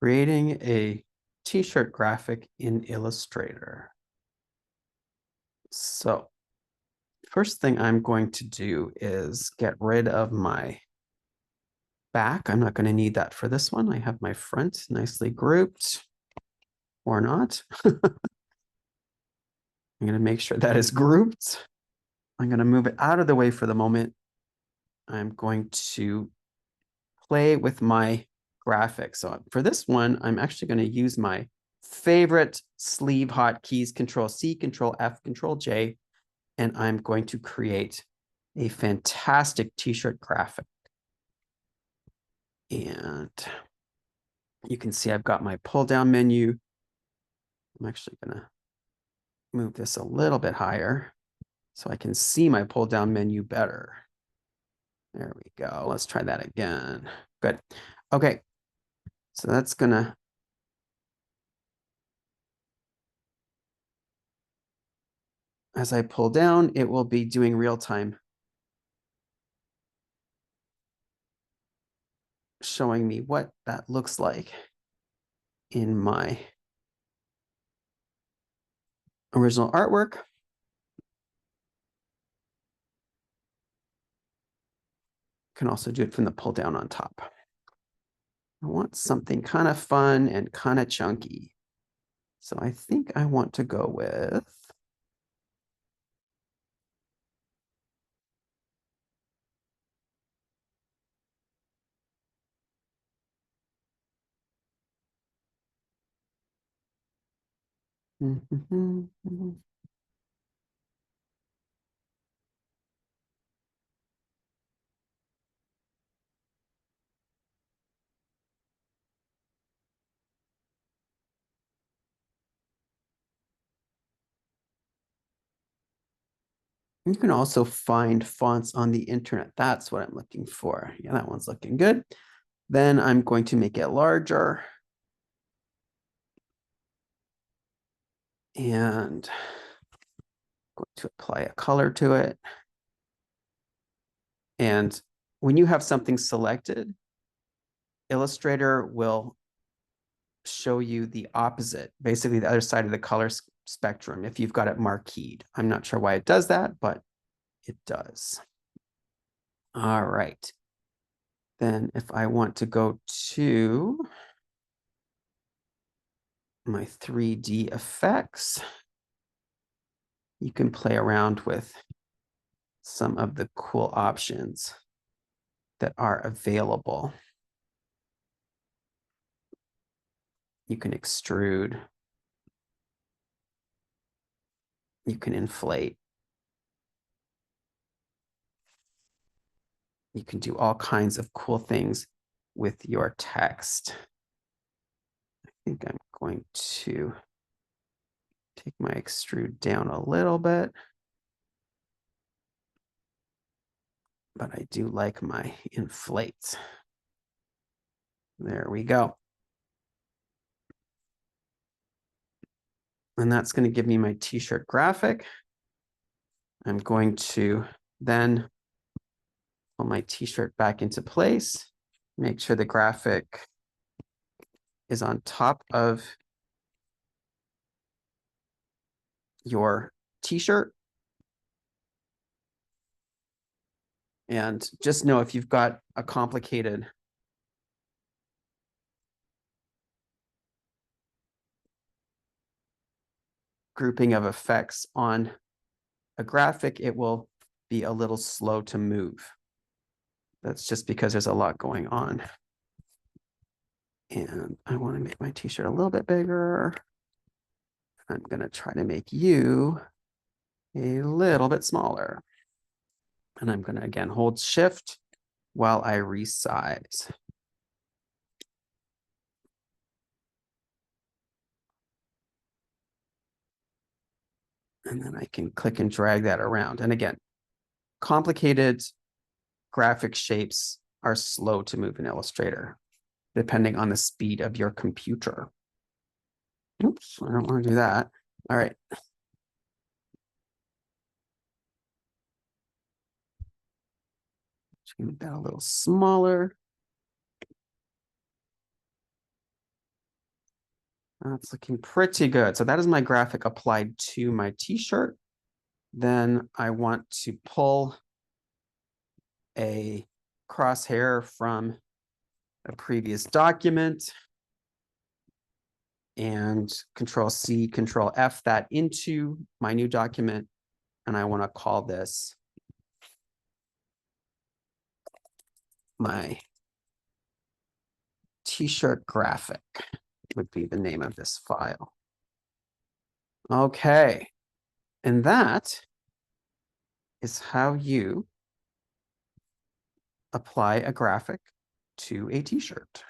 Creating a t-shirt graphic in Illustrator. So first thing I'm going to do is get rid of my back. I'm not going to need that for this one. I have my front nicely grouped or not. I'm going to make sure that is grouped. I'm going to move it out of the way for the moment. I'm going to play with my graphics. So for this one, I'm actually going to use my favorite sleeve hotkeys, Control C, Control F, Control J, and I'm going to create a fantastic t-shirt graphic. And you can see I've got my pull down menu. I'm actually going to move this a little bit higher so I can see my pull down menu better. There we go. Let's try that again. Good. Okay. So that's going to as I pull down, it will be doing real time, showing me what that looks like in my original artwork. Can also do it from the pull down on top. I want something kind of fun and kind of chunky. So I think I want to go with You can also find fonts on the internet. That's what I'm looking for. Yeah, that one's looking good. Then I'm going to make it larger. And I'm going to apply a color to it. And when you have something selected, Illustrator will show you the opposite, basically the other side of the color spectrum if you've got it marqueed. I'm not sure why it does that, but it does. All right. Then if I want to go to my 3D effects, you can play around with some of the cool options that are available. You can extrude. You can inflate. You can do all kinds of cool things with your text. I think I'm going to take my extrude down a little bit. But I do like my inflate. There we go. And that's going to give me my t-shirt graphic. I'm going to then pull my t-shirt back into place, make sure the graphic is on top of your t-shirt. And just know if you've got a complicated grouping of effects on a graphic, it will be a little slow to move. That's just because there's a lot going on. And I want to make my t-shirt a little bit bigger. I'm going to try to make you a little bit smaller. And I'm going to, again, hold shift while I resize. And then I can click and drag that around. And again, complicated graphic shapes are slow to move in Illustrator, depending on the speed of your computer. Oops, I don't want to do that. All right. Just make that a little smaller. That's looking pretty good. So that is my graphic applied to my t-shirt. Then I want to pull a crosshair from a previous document and Control C, Control F that into my new document. And I want to call this my t-shirt graphic would be the name of this file. Okay. And that is how you apply a graphic to a t-shirt.